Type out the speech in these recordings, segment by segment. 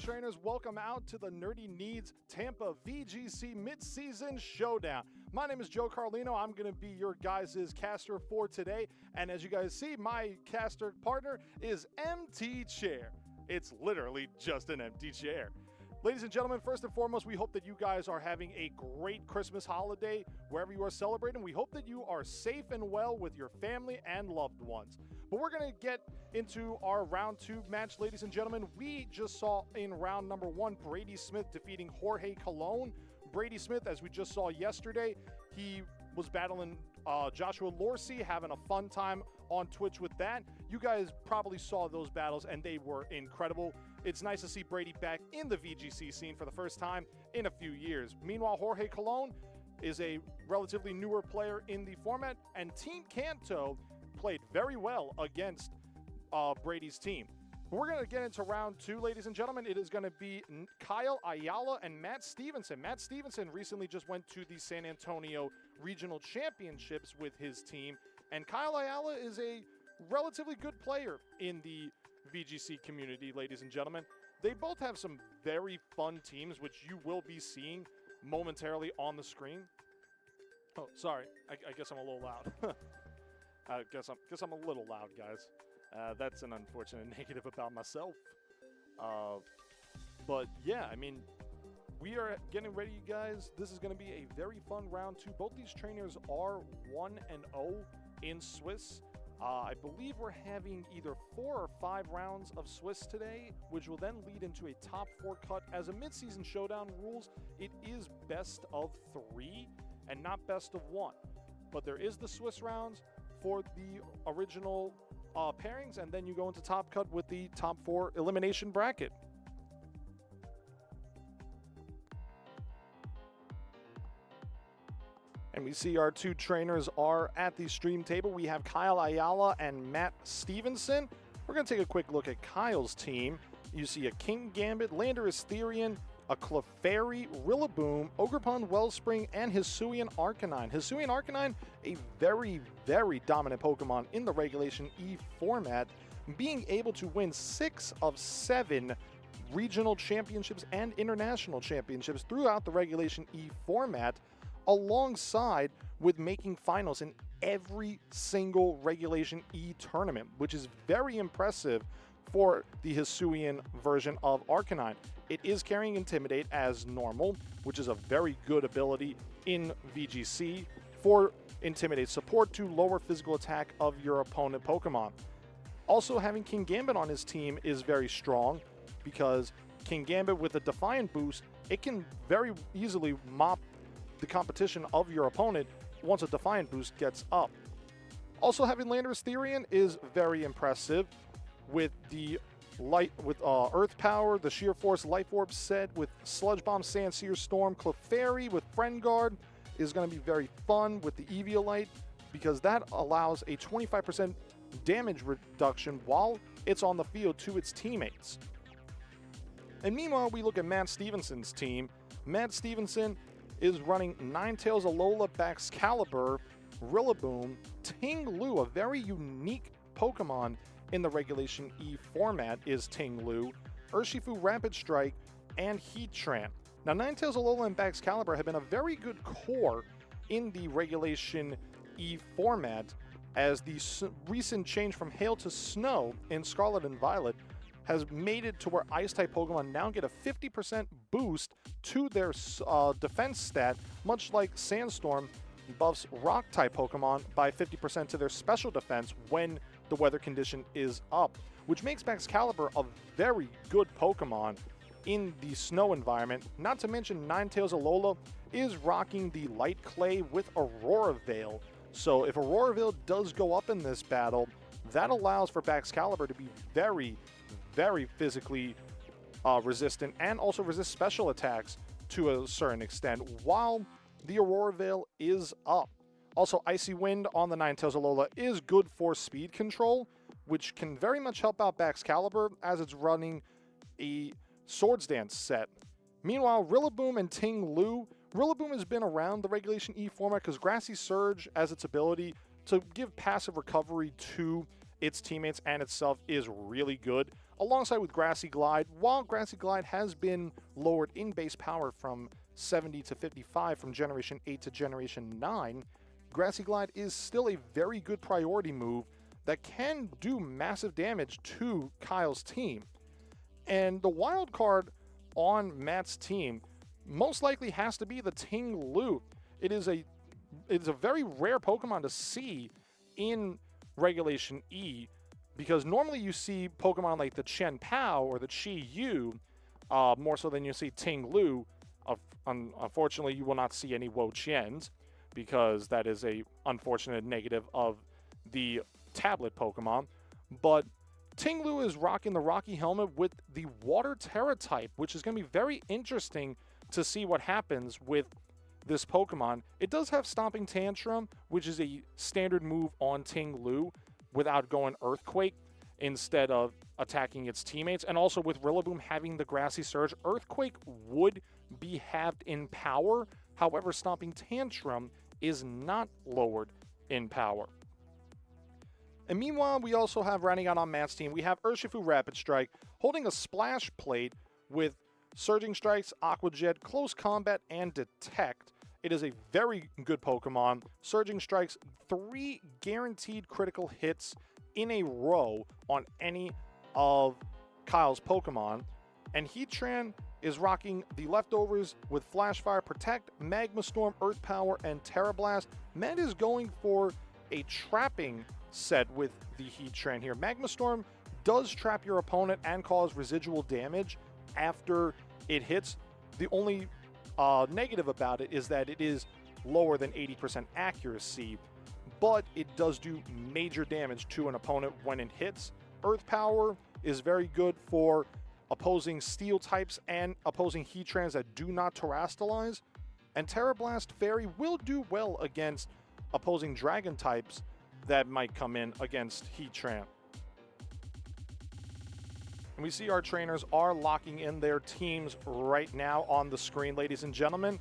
trainers, welcome out to the Nerdy Needs Tampa VGC Midseason Showdown. My name is Joe Carlino. I'm going to be your guys' caster for today. And as you guys see, my caster partner is Empty Chair. It's literally just an empty chair. Ladies and gentlemen, first and foremost, we hope that you guys are having a great Christmas holiday wherever you are celebrating. We hope that you are safe and well with your family and loved ones. But we're going to get into our round 2 match, ladies and gentlemen. We just saw in round number 1, Brady Smith defeating Jorge Colon. Brady Smith, as we just saw yesterday, he was battling Joshua Lorsi, having a fun time on Twitch with that. You guys probably saw those battles, and they were incredible. It's nice to see Brady back in the VGC scene for the first time in a few years. Meanwhile, Jorge Colon is a relatively newer player in the format, and Team Kanto played very well against Brady's team. We're going to get into round 2, ladies and gentlemen. It is going to be Kyle Ayala and Matt Stevenson. Matt Stevenson recently just went to the San Antonio Regional Championships with his team, and Kyle Ayala is a relatively good player in the VGC community, ladies and gentlemen. They both have some very fun teams, which you will be seeing momentarily on the screen. Oh, sorry. I guess I'm a little loud. I guess I'm a little loud, guys. That's an unfortunate negative about myself. But yeah, I mean, we are getting ready, you guys. This is going to be a very fun round 2. Both these trainers are 1-0 in Swiss. I believe we're having either 4 or 5 rounds of Swiss today, which will then lead into a top 4 cut. As a mid-season showdown rules, it is best of 3 and not best of 1. But there is the Swiss rounds for the original pairings, and then you go into top cut with the top 4 elimination bracket. And we see our 2 trainers are at the stream table. We have Kyle Ayala and Matt Stevenson. We're going to take a quick look at Kyle's team. You see a King Gambit, Landorus Therian, a Clefairy, Rillaboom, Ogerpond Wellspring, and Hisuian Arcanine. Hisuian Arcanine, a very, very dominant Pokemon in the Regulation E format, being able to win 6 of 7 regional championships and international championships throughout the Regulation E format, alongside with making finals in every single Regulation E tournament, which is very impressive for the Hisuian version of Arcanine. It is carrying Intimidate as normal, which is a very good ability in VGC for Intimidate support to lower physical attack of your opponent Pokemon. Also, having King Gambit on his team is very strong, because King Gambit with a Defiant boost, it can very easily mop the competition of your opponent once a Defiant boost gets up. Also, having Landorus Therian is very impressive with the Earth Power, the Sheer Force Life Orb set with Sludge Bomb, Sandsear Storm. Clefairy with Friend Guard is going to be very fun with the Eviolite, because that allows a 25% damage reduction while it's on the field to its teammates. And meanwhile, we look at Matt Stevenson's team. Matt Stevenson is running Ninetales, Alola, Baxcalibur, Rillaboom, Ting Lu, a very unique Pokemon in the Regulation E format is Ting Lu, Urshifu, Rapid Strike, and Heatran. Now, Ninetales, Alola, and Baxcalibur have been a very good core in the Regulation E format, as the recent change from Hail to Snow in Scarlet and Violet has made it to where Ice-type Pokemon now get a 50% boost to their defense stat, much like Sandstorm buffs Rock-type Pokemon by 50% to their special defense when the weather condition is up, which makes Baxcalibur a very good Pokemon in the snow environment. Not to mention, Ninetales Alola is rocking the Light Clay with Aurora Veil. So if Aurora Veil does go up in this battle, that allows for Baxcalibur to be very, very physically resistant, and also resist special attacks to a certain extent while the Aurora Veil is up. Also, Icy Wind on the Ninetales Alola is good for speed control, which can very much help out Baxcalibur as it's running a Swords Dance set. Meanwhile, Rillaboom and Ting Lu. Rillaboom has been around the Regulation E format because Grassy Surge has its ability to give passive recovery to its teammates and itself is really good. Alongside with Grassy Glide, while Grassy Glide has been lowered in base power from 70 to 55 from Generation 8 to Generation 9, Grassy Glide is still a very good priority move that can do massive damage to Kyle's team. And the wild card on Matt's team most likely has to be the Ting Lu. It is a very rare Pokemon to see in Regulation E, because normally you see Pokemon like the Chen Pao or the Chi Yu more so than you see Ting Lu. Unfortunately, you will not see any Wo Chiens, because that is a unfortunate negative of the tablet Pokemon. But Ting Lu is rocking the Rocky Helmet with the Water Terra type, which is going to be very interesting to see what happens with this Pokemon. It does have Stomping Tantrum, which is a standard move on Ting Lu without going Earthquake instead of attacking its teammates. And also with Rillaboom having the Grassy Surge, Earthquake would be halved in power. However, Stomping Tantrum is not lowered in power. And meanwhile, we also have, rounding out on Matt's team, we have Urshifu Rapid Strike holding a Splash Plate with Surging Strikes, Aqua Jet, Close Combat, and Detect. It is a very good Pokemon. Surging Strikes, 3 guaranteed critical hits in a row on any of Kyle's Pokemon. And Heatran is rocking the leftovers with Flash Fire, Protect, Magma Storm, Earth Power, and Terra Blast. Matt is going for a trapping set with the Heatran here. Magma Storm does trap your opponent and cause residual damage after it hits. The only negative about it is that it is lower than 80% accuracy, but it does do major damage to an opponent when it hits. Earth Power is very good for opposing Steel types and opposing Heatrans that do not Terrastalize. And Terra Blast Fairy will do well against opposing Dragon types that might come in against Heatran. And we see our trainers are locking in their teams right now on the screen, ladies and gentlemen.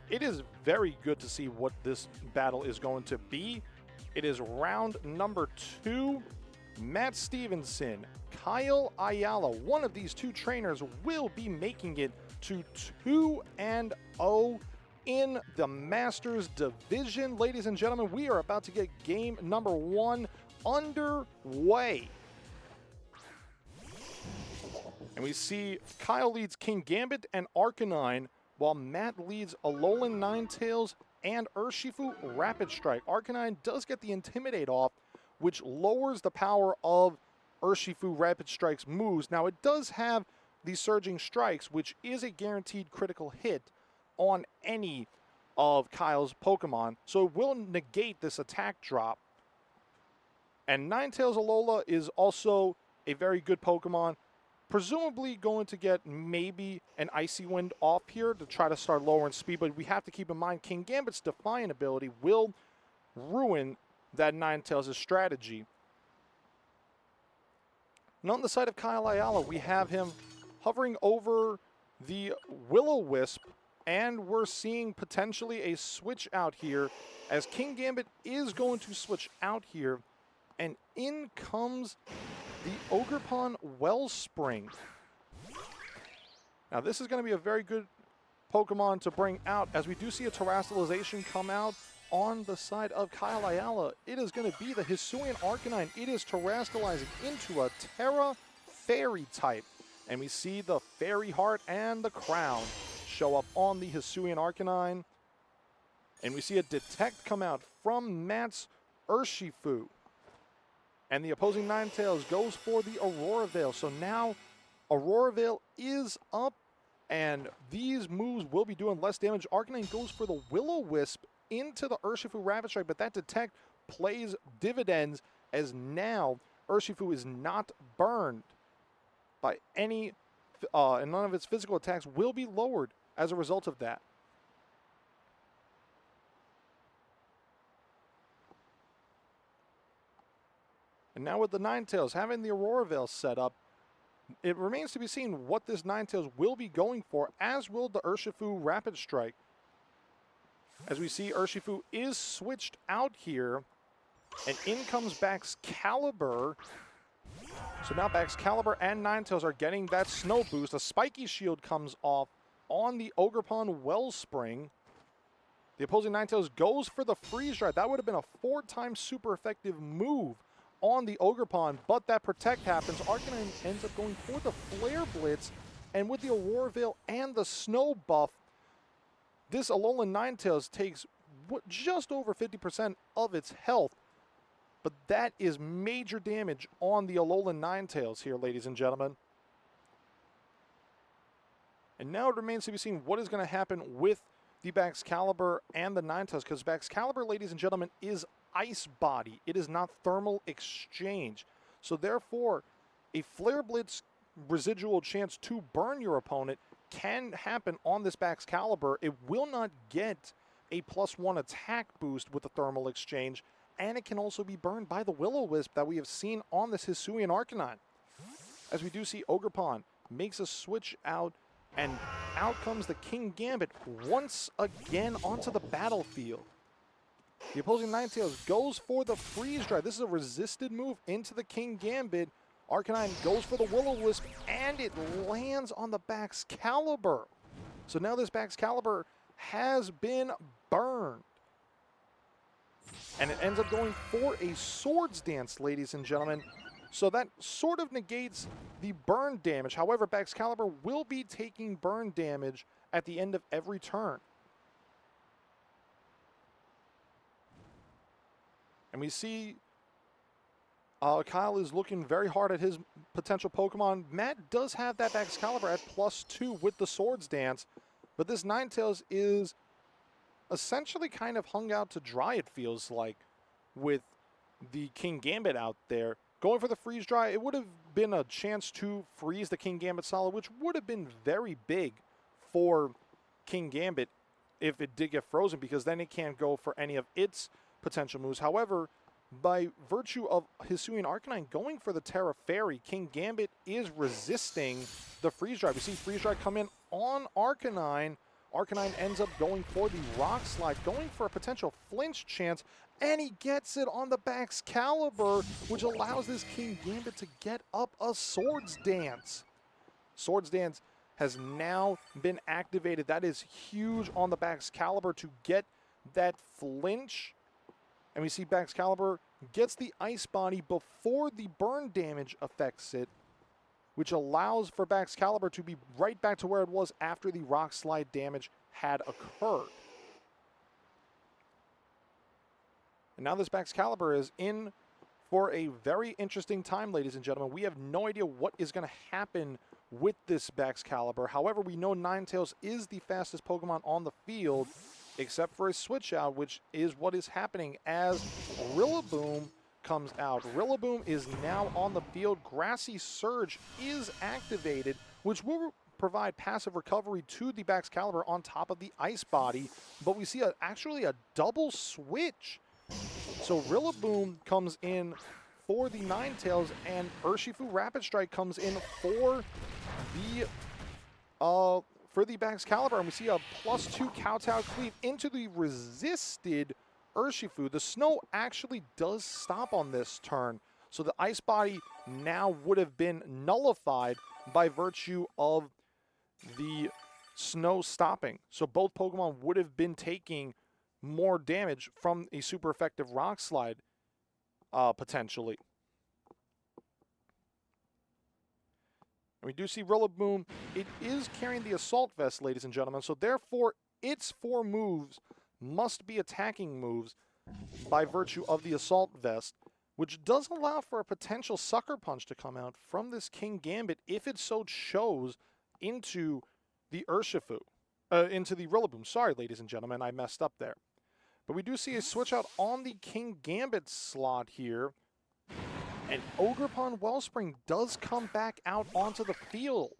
It is very good to see what this battle is going to be. It is round number 2. Matt Stevenson, Kyle Ayala, one of these two trainers will be making it to 2-0 in the Masters Division. Ladies and gentlemen, we are about to get game number 1 underway. And we see Kyle leads King Gambit and Arcanine, while Matt leads Alolan Ninetales and Urshifu Rapid Strike. Arcanine does get the Intimidate off, which lowers the power of Urshifu Rapid Strike's moves. Now, it does have the Surging Strikes, which is a guaranteed critical hit on any of Kyle's Pokemon, so it will negate this attack drop. And Ninetales Alola is also a very good Pokemon. Presumably going to get maybe an Icy Wind off here to try to start lowering speed, but we have to keep in mind King Gambit's Defiant ability will ruin that Ninetales' strategy. And on the side of Kyle Ayala, we have him hovering over the Will-O-Wisp, and we're seeing potentially a switch out here as King Gambit is going to switch out here, and in comes the Ogerpon Wellspring. Now this is going to be a very good Pokemon to bring out, as we do see a Terrastalization come out on the side of Kyle Ayala. It is going to be the Hisuian Arcanine. It is Terrastalizing into a Terra Fairy type. And we see the Fairy Heart and the Crown show up on the Hisuian Arcanine. And we see a Detect come out from Matt's Urshifu. And the opposing Ninetales goes for the Aurora Veil. So now Aurora Veil is up, and these moves will be doing less damage. Arcanine goes for the Will-O-Wisp into the Urshifu Rapid Strike, but that Detect plays dividends, as now Urshifu is not burned by any, and none of its physical attacks will be lowered as a result of that. And now with the Ninetales having the Aurora Veil set up, it remains to be seen what this Ninetales will be going for, as will the Urshifu Rapid Strike. As we see, Urshifu is switched out here, And in comes Baxcalibur. So now Baxcalibur and Ninetales are getting that snow boost. A spiky shield comes off on the Ogerpon Wellspring. The opposing Ninetales goes for the freeze dry. That would have been a 4-time super effective move on the Ogerpon, but that protect happens. Arcanine ends up going for the Flare Blitz, and with the Aurora Veil and the snow buff, this Alolan Ninetales takes just over 50% of its health. But that is major damage on the Alolan Ninetales here, ladies and gentlemen. And now it remains to be seen what is going to happen with the Baxcalibur and the Ninetales, because Baxcalibur, ladies and gentlemen, is Ice Body. It is not Thermal Exchange. So therefore, a Flare Blitz residual chance to burn your opponent can happen on this Baxcalibur. It will not get a +1 attack boost with the Thermal Exchange, and it can also be burned by the Will-O-Wisp that we have seen on this Hisuian Arcanine. As we do see, Ogerpon makes a switch out, and out comes the King Gambit once again onto the battlefield. The opposing Ninetales goes for the Freeze Dry. This is a resisted move into the King Gambit. Arcanine goes for the Will-O-Wisp, and it lands on the Baxcalibur. So now this Baxcalibur has been burned. And it ends up going for a Swords Dance, ladies and gentlemen. So that sort of negates the burn damage. However, Baxcalibur will be taking burn damage at the end of every turn. And we see Kyle is looking very hard at his potential Pokemon. Matt does have that Baxcalibur at +2 with the Swords Dance, but this Ninetales is essentially kind of hung out to dry, it feels like, with the King Gambit out there. Going for the Freeze Dry, it would have been a chance to freeze the King Gambit solid, which would have been very big for King Gambit if it did get frozen, because then it can't go for any of its potential moves. However, by virtue of Hisuian Arcanine going for the Terra Fairy, King Gambit is resisting the Freeze Dry. We see Freeze Dry come in on Arcanine. Arcanine ends up going for the Rock Slide, going for a potential flinch chance, and he gets it on the Baxcalibur, which allows this King Gambit to get up a Swords Dance. Swords Dance has now been activated. That is huge on the Baxcalibur to get that flinch. And we see Baxcalibur gets the Ice Body before the burn damage affects it, which allows for Baxcalibur to be right back to where it was after the Rock Slide damage had occurred. And now this Baxcalibur is in for a very interesting time, ladies and gentlemen. We have no idea what is going to happen with this Baxcalibur. However, we know Ninetales is the fastest Pokemon on the field, except for a switch out, which is what is happening as Rillaboom comes out. Rillaboom is now on the field. Grassy Surge is activated, which will provide passive recovery to the Baxcalibur on top of the Ice Body. But we see actually a double switch. So Rillaboom comes in for the Ninetales, and Urshifu Rapid Strike comes in for the Baxcalibur, and we see a +2 Kowtow Cleave into the resisted Urshifu. The snow actually does stop on this turn, so the Ice Body now would have been nullified by virtue of the snow stopping. So both Pokemon would have been taking more damage from a super effective Rock Slide, potentially. And we do see Rillaboom. It is carrying the Assault Vest, ladies and gentlemen, so therefore its 4 moves must be attacking moves by virtue of the Assault Vest, which does allow for a potential Sucker Punch to come out from this King Gambit if it so chose into the Urshifu, into the Rillaboom. Sorry, ladies and gentlemen, I messed up there. But we do see a switch out on the King Gambit slot here. And Ogerpon Wellspring does come back out onto the field.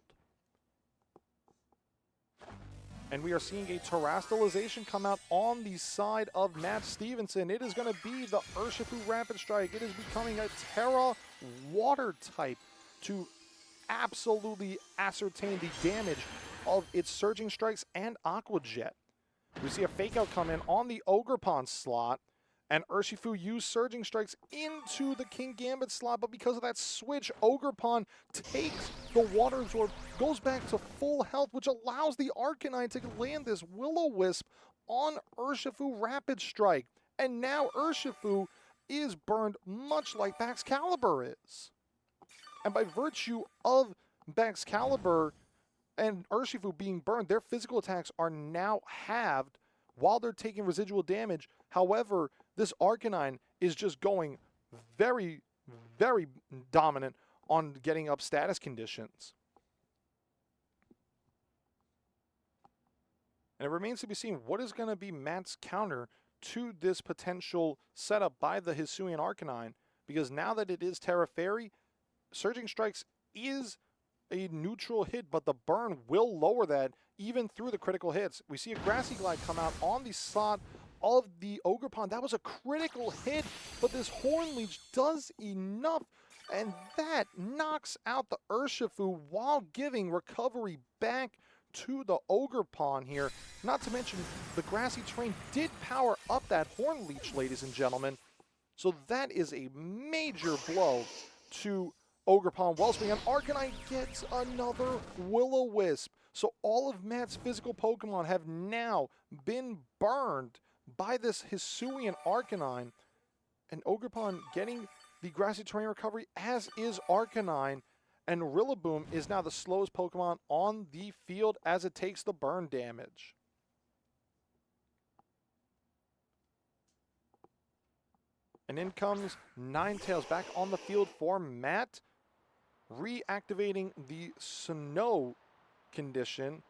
And we are seeing a Terastallization come out on the side of Matt Stevenson. It is going to be the Urshifu Rapid Strike. It is becoming a Terra Water type to absolutely ascertain the damage of its Surging Strikes and Aqua Jet. We see a Fake Out come in on the Ogerpon slot. And Urshifu used Surging Strikes into the King Gambit slot, but because of that switch, Ogerpon takes the Water Absorb, goes back to full health, which allows the Arcanine to land this Will-O-Wisp on Urshifu Rapid Strike. And now Urshifu is burned much like Baxcalibur is. And by virtue of Baxcalibur and Urshifu being burned, their physical attacks are now halved while they're taking residual damage. However, this Arcanine is just going very, very dominant on getting up status conditions. And it remains to be seen what is going to be Matt's counter to this potential setup by the Hisuian Arcanine, because now that it is Terra Fairy, Surging Strikes is a neutral hit, but the burn will lower that even through the critical hits. We see a Grassy Glide come out on the slot of the Ogerpon. That was a critical hit, but this Horn Leech does enough, and that knocks out the Urshifu while giving recovery back to the Ogerpon here. Not to mention, the Grassy Terrain did power up that Horn Leech, ladies and gentlemen. So that is a major blow to Ogerpon Wellspring, and Arcanine gets another Will-O-Wisp. So all of Matt's physical Pokemon have now been burned by this Hisuian Arcanine, and Ogerpon getting the Grassy Terrain recovery, as is Arcanine, and Rillaboom is now the slowest Pokemon on the field as it takes the burn damage. And in comes Ninetales back on the field for Matt, reactivating the Snow condition.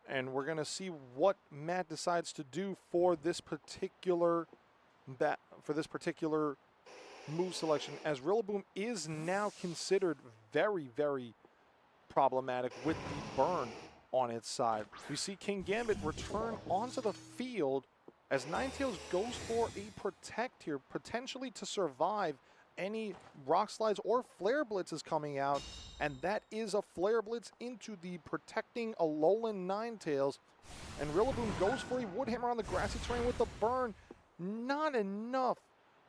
And we're going to see what Matt decides to do for this particular move selection, as Rillaboom is now considered very, very problematic with the burn on its side. We see King Gambit return onto the field as Ninetales goes for a Protect here, potentially to survive any Rock Slides or Flare Blitzes coming out, and that is a Flare Blitz into the protecting Alolan Ninetales. And Rillaboom goes for a Wood Hammer on the Grassy Terrain with the burn. Not enough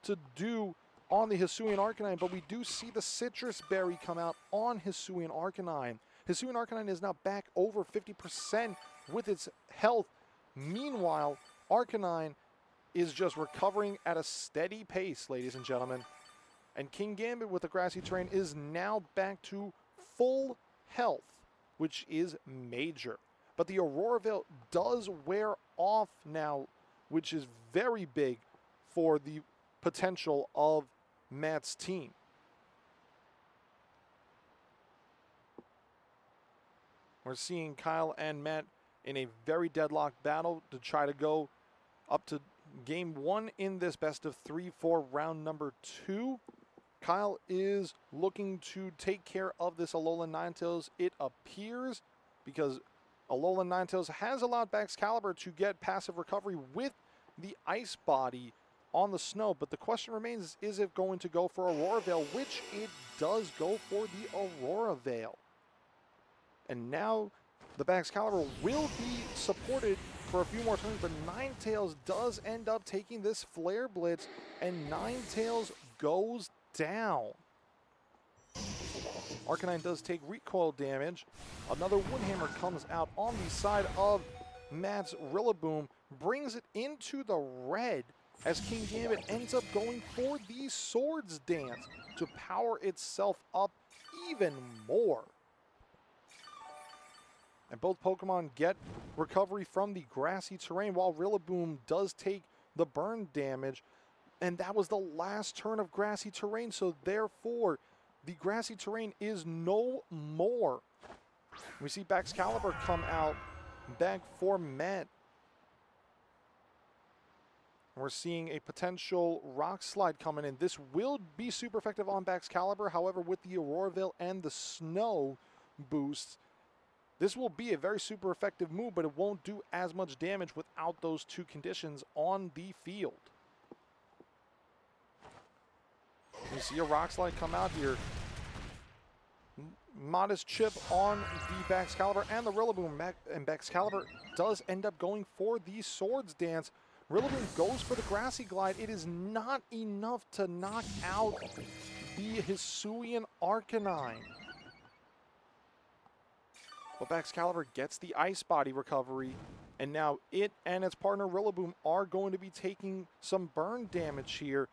to do on the Hisuian Arcanine, but we do see the Citrus Berry come out on Hisuian Arcanine. Hisuian Arcanine is now back over 50% with its health. Meanwhile, Arcanine is just recovering at a steady pace, ladies and gentlemen. And King Gambit with the Grassy Terrain is now back to full health, which is major. But the Aurora Veil does wear off now, which is very big for the potential of Matt's team. We're seeing Kyle and Matt in a very deadlocked battle to try to go up to game one in this best of 3 for round number 2. Kyle is looking to take care of this Alolan Ninetales, it appears, because Alolan Ninetales has allowed Baxcalibur to get passive recovery with the Ice Body on the snow, but the question remains, is it going to go for Aurora Veil, which it does go for the Aurora Veil. And now the Baxcalibur will be supported for a few more turns, but Ninetales does end up taking this Flare Blitz, and Ninetales goes down. Arcanine does take recoil damage. Another Wood Hammer comes out on the side of Matt's Rillaboom, brings it into the red, as King Gambit ends up going for the Swords Dance to power itself up even more. And both Pokemon get recovery from the Grassy Terrain, while Rillaboom does take the burn damage. And that was the last turn of Grassy Terrain, so therefore the Grassy Terrain is no more. We see Baxcalibur come out back for Matt. We're seeing a potential Rock Slide coming in. This will be super effective on Baxcalibur. However, with the Aurora Veil and the Snow boosts, this will be a very super effective move, but it won't do as much damage without those two conditions on the field. You see a Rock Slide come out here. Modest chip on the Baxcalibur and the Rillaboom, and Baxcalibur does end up going for the Swords Dance, Rillaboom goes for the Grassy Glide. It is not enough to knock out the Hisuian Arcanine. But Baxcalibur gets the Ice Body recovery, and now it and its partner Rillaboom are going to be taking some burn damage here,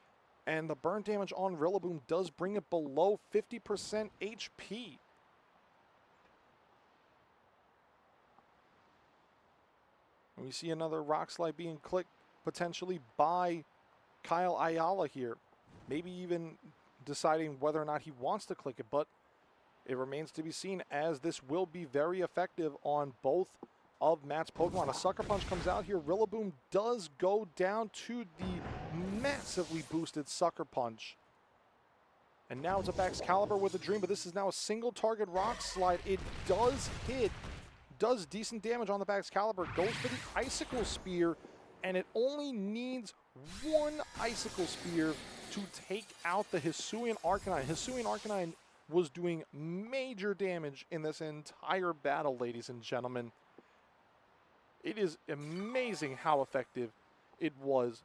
and the burn damage on Rillaboom does bring it below 50% HP. And we see another Rock Slide being clicked potentially by Kyle Ayala here. Maybe even deciding whether or not he wants to click it, but it remains to be seen, as this will be very effective on both of Matt's Pokemon. A Sucker Punch comes out here. Rillaboom does go down to the massively boosted Sucker Punch. And now it's a Baxcalibur with a Dream, but this is now a single target Rock Slide. It does hit, does decent damage on the Baxcalibur, goes for the Icicle Spear, and it only needs one Icicle Spear to take out the Hisuian Arcanine. Hisuian Arcanine was doing major damage in this entire battle, ladies and gentlemen. It is amazing how effective it was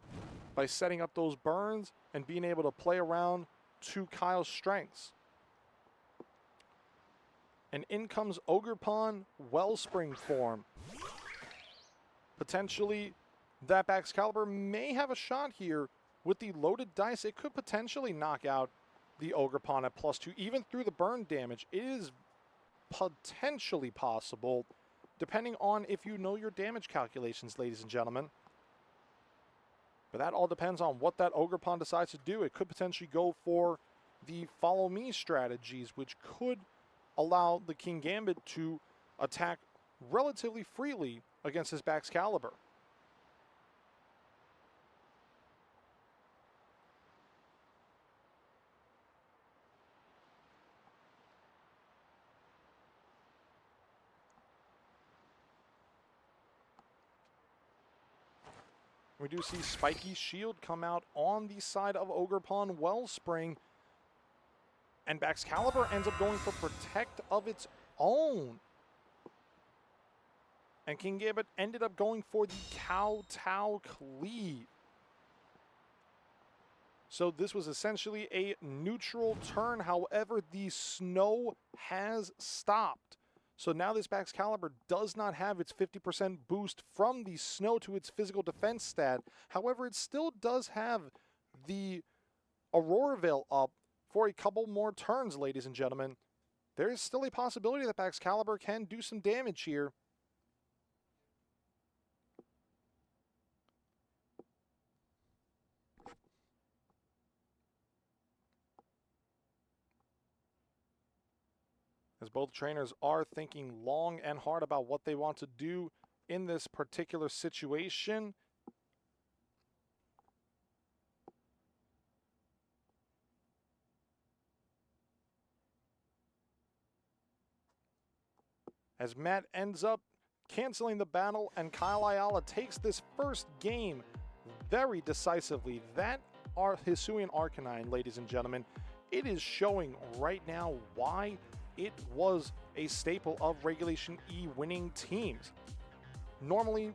by setting up those burns and being able to play around to Kyle's strengths. And in comes Ogerpon Wellspring form. Potentially, that Baxcalibur may have a shot here with the loaded dice. It could potentially knock out the Ogerpon at +2, even through the burn damage. It is potentially possible, depending on if you know your damage calculations, ladies and gentlemen. But that all depends on what that Ogerpon decides to do. It could potentially go for the follow me strategies, which could allow the King Gambit to attack relatively freely against his Baxcalibur. We do see Spiky Shield come out on the side of Ogerpon Wellspring, and Baxcalibur ends up going for Protect of its own. And King Gambit ended up going for the Kowtow Cleave. So this was essentially a neutral turn. However, the snow has stopped. So now this Baxcalibur does not have its 50% boost from the snow to its physical defense stat. However, it still does have the Aurora Veil up for a couple more turns, ladies and gentlemen. There is still a possibility that Baxcalibur can do some damage here. As both trainers are thinking long and hard about what they want to do in this particular situation. As Matt ends up canceling the battle and Kyle Ayala takes this first game very decisively. That are Hisuian Arcanine, ladies and gentlemen. It is showing right now why it was a staple of Regulation E winning teams. Normally,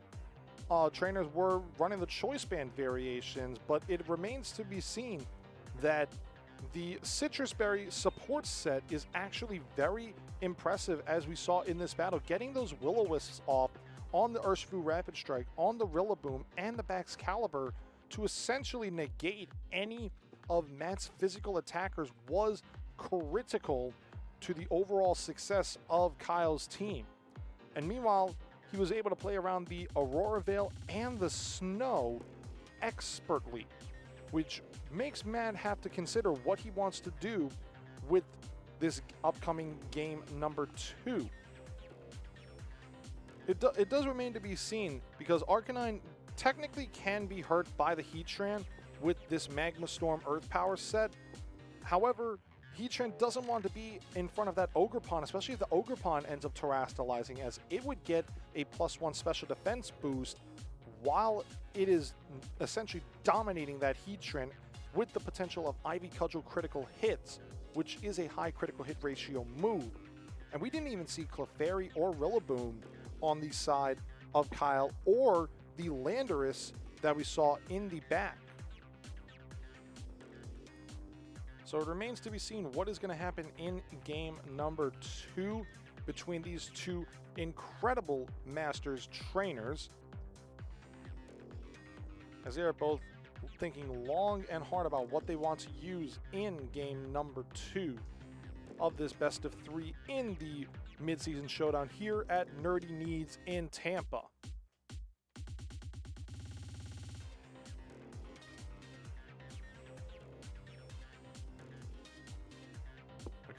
trainers were running the choice band variations, but it remains to be seen that the Citrus Berry support set is actually very impressive, as we saw in this battle, getting those Will-O-Wisps off on the Urshifu Rapid Strike, on the Rillaboom, and the Baxcalibur to essentially negate any of Matt's physical attackers was critical to the overall success of Kyle's team. And meanwhile, he was able to play around the Aurora Veil and the snow expertly, which makes Matt have to consider what he wants to do with this upcoming game number 2. It does remain to be seen, because Arcanine technically can be hurt by the Heatran with this Magma Storm Earth Power set. However, Heatran doesn't want to be in front of that Ogerpon, especially if the Ogerpon ends up terastallizing, as it would get a +1 special defense boost while it is essentially dominating that Heatran with the potential of Ivy Cudgel critical hits, which is a high critical hit ratio move. And we didn't even see Clefairy or Rillaboom on the side of Kyle, or the Landorus that we saw in the back. So it remains to be seen what is going to happen in game number 2 between these two incredible Masters trainers, as they are both thinking long and hard about what they want to use in game number 2 of this best of 3 in the Midseason Showdown here at Nerdy Needs in Tampa.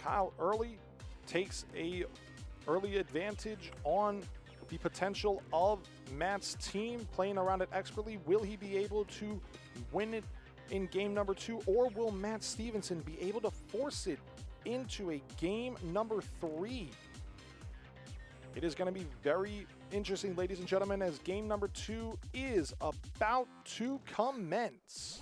Kyle early takes a early advantage on the potential of Matt's team, playing around it expertly. Will he be able to win it in game number 2, or will Matt Stevenson be able to force it into a game number 3? It is going to be very interesting, ladies and gentlemen, as game number 2 is about to commence.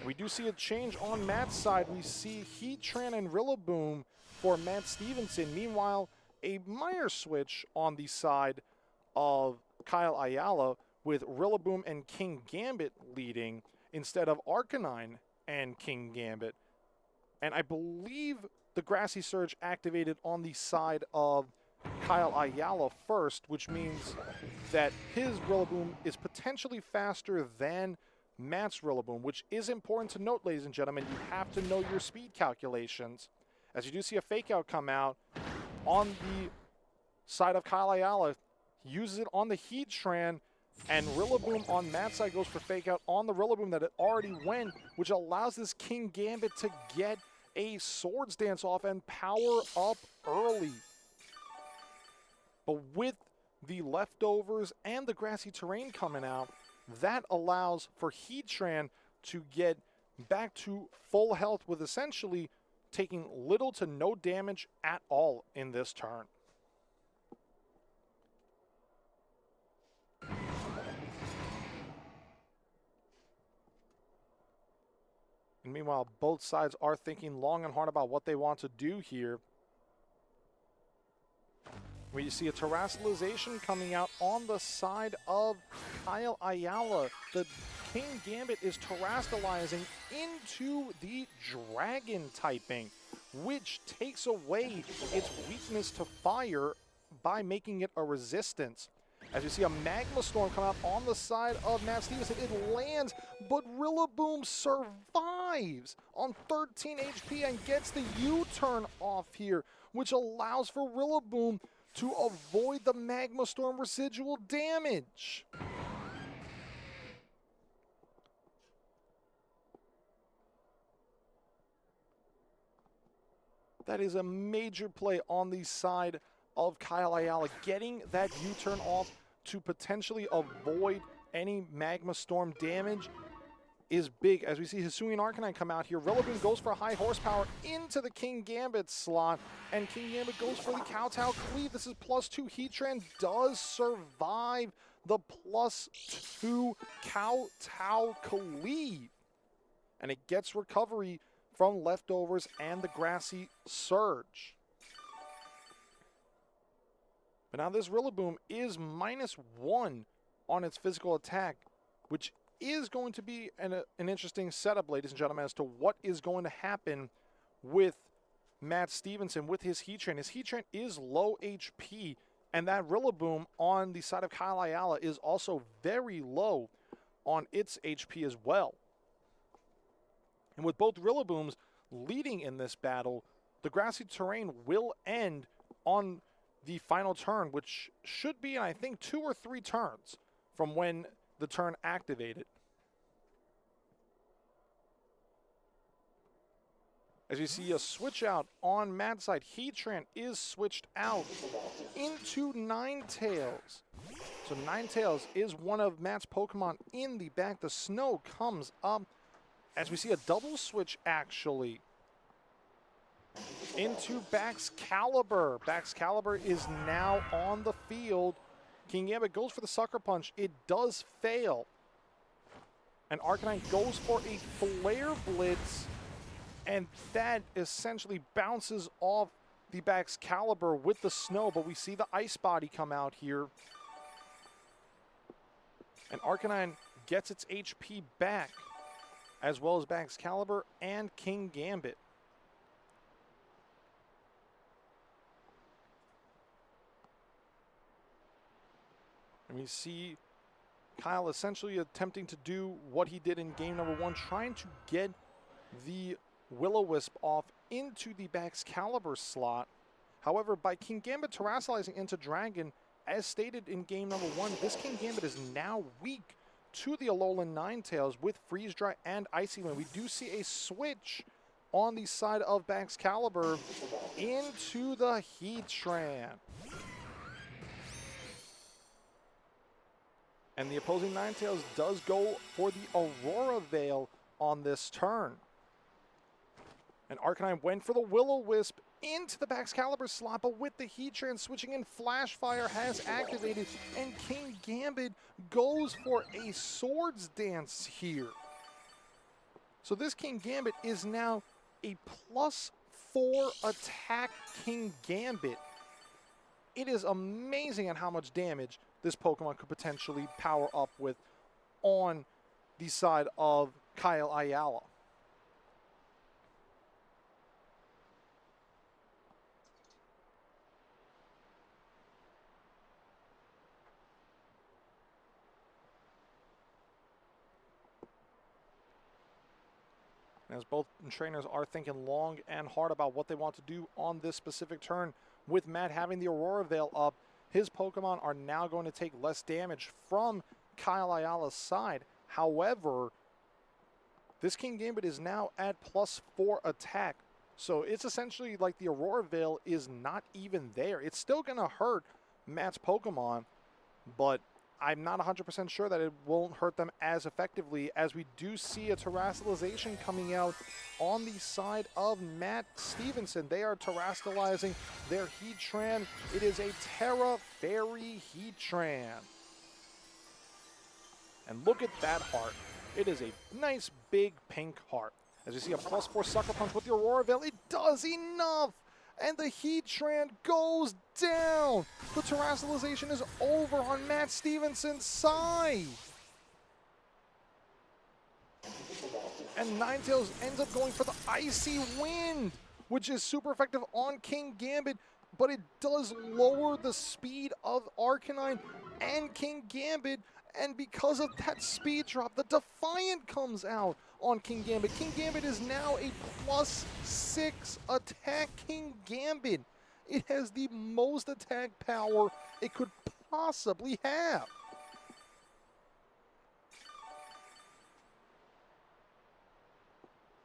We do see a change on Matt's side. We see Heatran and Rillaboom for Matt Stevenson. Meanwhile, a minor switch on the side of Kyle Ayala, with Rillaboom and King Gambit leading instead of Arcanine and King Gambit. And I believe the Grassy Surge activated on the side of Kyle Ayala first, which means that his Rillaboom is potentially faster than Matt's Rillaboom, which is important to note, ladies and gentlemen. You have to know your speed calculations. As you do see a Fake Out come out on the side of Kyle Ayala, uses it on the Heatran, and Rillaboom on Matt's side goes for Fake Out on the Rillaboom that it already went, which allows this King Gambit to get a Swords Dance off and power up early. But with the leftovers and the grassy terrain coming out, that allows for Heatran to get back to full health with essentially taking little to no damage at all in this turn. And meanwhile, both sides are thinking long and hard about what they want to do here. We see a terrestrialization coming out on the side of Kyle Ayala. The King Gambit is terrestrializing into the Dragon typing, which takes away its weakness to fire by making it a resistance. As you see a Magma Storm come out on the side of Matt Stevenson, it lands, but Rillaboom survives on 13 HP and gets the U-turn off here, which allows for Rillaboom to avoid the Magma Storm residual damage. That is a major play on the side of Kyle Ayala, getting that U-turn off to potentially avoid any Magma Storm damage is big. As we see Hisuian Arcanine come out here, Rillaboom goes for high horsepower into the King Gambit slot, and King Gambit goes for the Kowtow Cleave. This is +2. Heatran does survive the +2 Kowtow Cleave, and it gets recovery from leftovers and the Grassy Surge. But now this Rillaboom is -1 on its physical attack, which is going to be an interesting setup, ladies and gentlemen, as to what is going to happen with Matt Stevenson with his Heatran. His Heatran is low HP, and that Rillaboom on the side of Kyle Ayala is also very low on its HP as well. And with both Rillabooms leading in this battle, the grassy terrain will end on the final turn, which should be, I think, 2 or 3 turns from when the turn activated. As you see a switch out on Matt's side, Heatran is switched out into Ninetales. So Ninetales is one of Matt's Pokemon in the back. The snow comes up as we see a double switch actually into Baxcalibur. Baxcalibur is now on the field. King Gambit goes for the Sucker Punch. It does fail. And Arcanine goes for a Flare Blitz, and that essentially bounces off the Baxcalibur with the snow, but we see the Ice Body come out here. And Arcanine gets its HP back, as well as Excalibur and King Gambit. And we see Kyle essentially attempting to do what he did in game number 1, trying to get the Will-O-Wisp off into the Excalibur slot. However, by King Gambit terrestrializing into Dragon, as stated in game number 1, this King Gambit is now weak to the Alolan Ninetales with Freeze Dry and Icy Wind. We do see a switch on the side of Excalibur into the Heatran. And the opposing Ninetales does go for the Aurora Veil on this turn. And Arcanine went for the Will-O-Wisp into the Excalibur slot, but with the Heatran switching in, Flash Fire has activated, and King Gambit goes for a Swords Dance here. So this King Gambit is now a +4 attack King Gambit. It is amazing at how much damage this Pokemon could potentially power up with on the side of Kyle Ayala. As both trainers are thinking long and hard about what they want to do on this specific turn, with Matt having the Aurora Veil up, his Pokemon are now going to take less damage from Kyle Ayala's side. However, this King Gambit is now at +4 attack. So it's essentially like the Aurora Veil is not even there. It's still going to hurt Matt's Pokemon, but I'm not 100% sure that it won't hurt them as effectively, as we do see a terrestrialization coming out on the side of Matt Stevenson. They are terrestrializing their Heatran. It is a Terra Fairy Heatran. And look at that heart. It is a nice big pink heart. As we see a +4 Sucker Punch with the Aurora Veil, it does enough! And the Heatran goes down. The terrestrialization is over on Matt Stevenson's side. And Ninetales ends up going for the Icy Wind, which is super effective on King Gambit, but it does lower the speed of Arcanine and King Gambit. And because of that speed drop, the Defiant comes out on King Gambit. King Gambit is now a +6 attack King Gambit. It has the most attack power it could possibly have.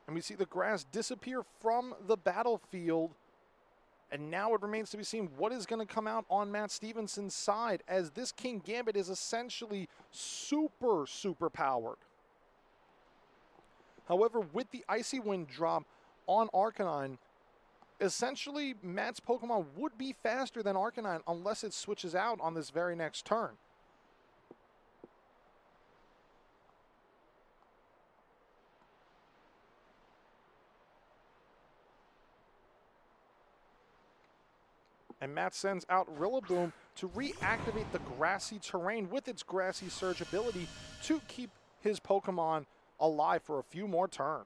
And we see the grass disappear from the battlefield. And now it remains to be seen what is going to come out on Matt Stevenson's side, as this King Gambit is essentially super powered. However, with the Icy Wind drop on Arcanine, essentially Matt's Pokemon would be faster than Arcanine unless it switches out on this very next turn. And Matt sends out Rillaboom to reactivate the grassy terrain with its Grassy Surge ability to keep his Pokemon alive for a few more turns.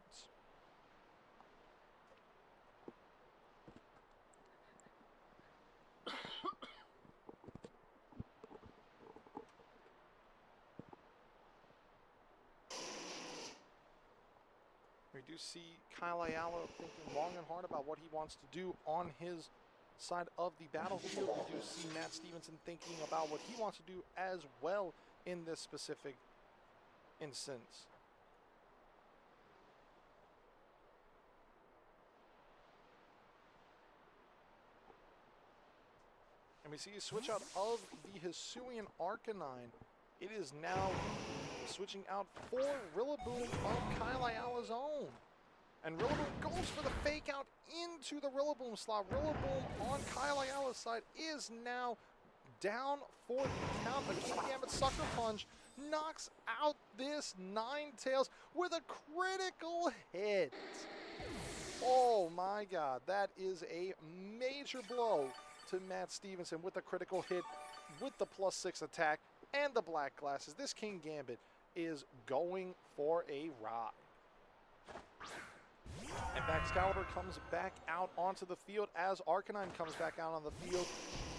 We do see Kyle Ayala thinking long and hard about what he wants to do on his side of the battlefield. We do see Matt Stevenson thinking about what he wants to do as well in this specific instance. And we see a switch out of the Hisuian Arcanine. It is now switching out for Rillaboom of Kyle Ayala's own. And Rillaboom goes for the fake out into the Rillaboom slot. Rillaboom on Kyle Ayala's side is now down for the count. But King Gambit Sucker Punch knocks out this Ninetales with a critical hit. Oh my god, that is a major blow to Matt Stevenson with a critical hit with the +6 attack. and the black glasses. This King Gambit is going for a ride. And Excalibur comes back out onto the field as Arcanine comes back out on the field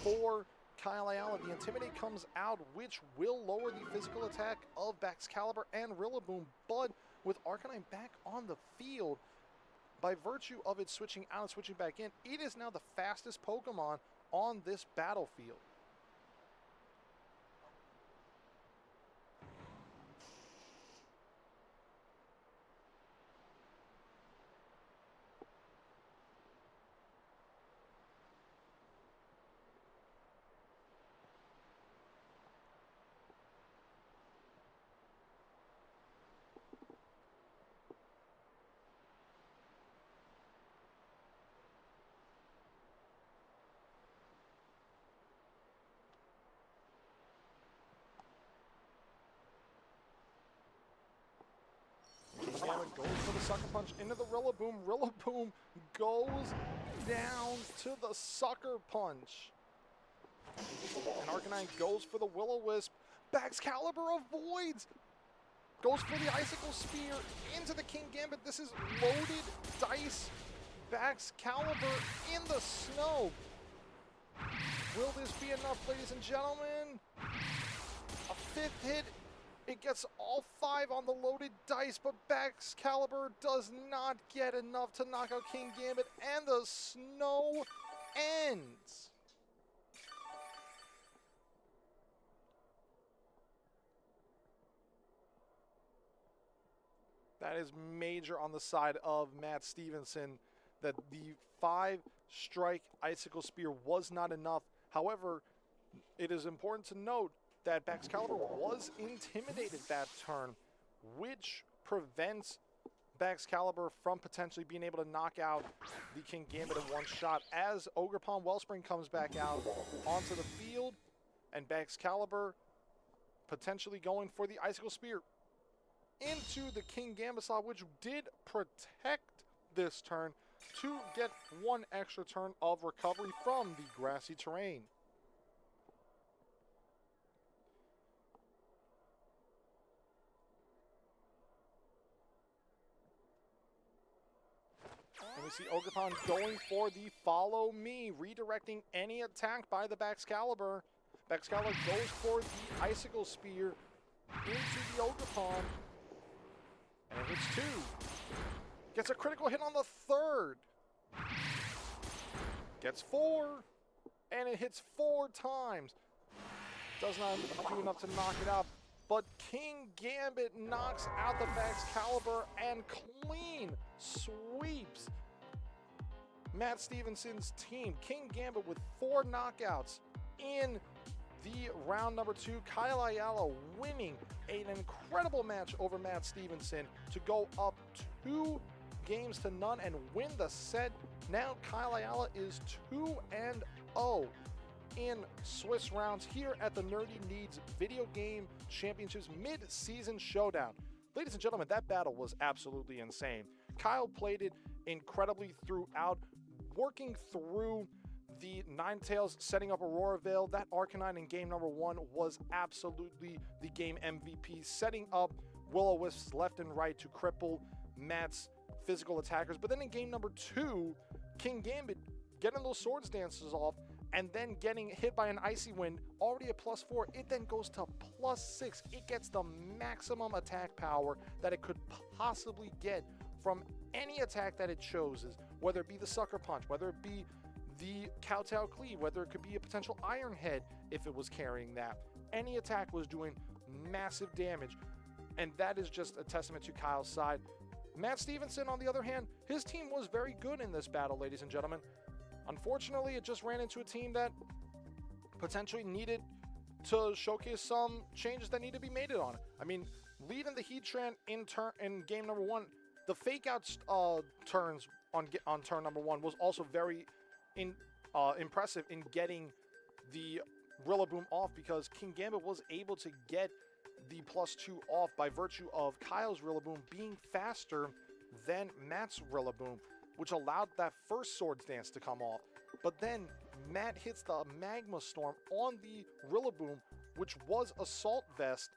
for Kyle Ayala. The Intimidate comes out, which will lower the physical attack of Excalibur and Rillaboom, but with Arcanine back on the field, by virtue of it switching out and switching back in, it is now the fastest Pokemon on this battlefield. Gambit goes for the Sucker Punch into the Rillaboom. Rillaboom goes down to the Sucker Punch. And Arcanine goes for the Will-O-Wisp. Excalibur avoids. Goes for the Icicle Spear into the King Gambit. This is loaded dice. Excalibur in the snow. Will this be enough, ladies and gentlemen? A fifth hit. It gets all 5 on the loaded dice, but Excalibur does not get enough to knock out King Gambit, and the snow ends. That is major on the side of Matt Stevenson, that the 5-strike Icicle Spear was not enough. However, it is important to note that Excalibur was intimidated that turn, which prevents Excalibur from potentially being able to knock out the King Gambit in one shot. As Ogerpon Wellspring comes back out onto the field, and Excalibur potentially going for the Icicle Spear into the King Gambit slot, which did protect this turn to get one extra turn of recovery from the grassy terrain. And we see Ogerpon going for the Follow Me, redirecting any attack by the Excalibur. Excalibur goes for the Icicle Spear into the Ogerpon. And it hits 2. Gets a critical hit on the 3rd. Gets 4. And it hits 4 times. Does not do enough to knock it out. But King Gambit knocks out the Excalibur and clean sweeps Matt Stevenson's team. King Gambit with 4 knockouts in the round number 2. Kyle Ayala winning an incredible match over Matt Stevenson to go up 2 games to none and win the set. Now Kyle Ayala is 2-0 in Swiss rounds here at the Nerdy Needs Video Game Championships Mid-Season Showdown. Ladies and gentlemen, that battle was absolutely insane. Kyle played it incredibly throughout, working through the Ninetales, setting up Aurora Veil. That Arcanine in game number 1 was absolutely the game MVP, setting up Will-O-Wisps left and right to cripple Matt's physical attackers. But then in game number 2, King Gambit getting those Swords Dances off, and then getting hit by an Icy Wind, already at +4, it then goes to +6. It gets the maximum attack power that it could possibly get from any attack that it chooses, whether it be the Sucker Punch, whether it be the Kowtow Cleave, whether it could be a potential Iron Head if it was carrying that. Any attack was doing massive damage, and that is just a testament to Kyle's side. Matt Stevenson, on the other hand, his team was very good in this battle, ladies and gentlemen. Unfortunately, it just ran into a team that potentially needed to showcase some changes that need to be made on it. I mean, leading the Heatran in game number 1, the fake out turns on turn number 1 was also very impressive in getting the Rillaboom off, because King Gambit was able to get the +2 off by virtue of Kyle's Rillaboom being faster than Matt's Rillaboom, which allowed that first Swords Dance to come off. But then Matt hits the Magma Storm on the Rillaboom, which was Assault Vest,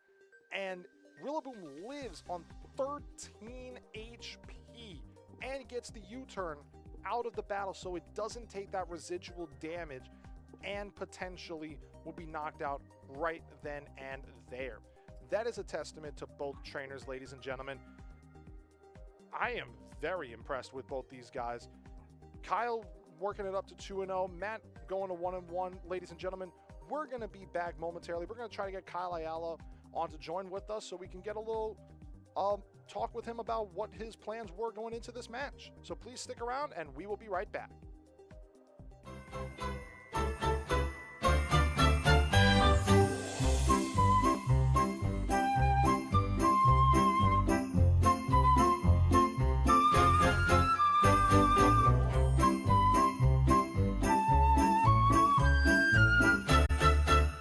and Rillaboom lives on 13 HP and gets the U-turn out of the battle so it doesn't take that residual damage and potentially will be knocked out right then and there. That is a testament to both trainers, ladies and gentlemen. I am very impressed with both these guys. Kyle working it up to 2-0, Matt going to 1-1. Ladies and gentlemen, we're going to be back momentarily. We're going to try to get Kyle Ayala on to join with us so we can get a little talk with him about what his plans were going into this match. So please stick around and we will be right back.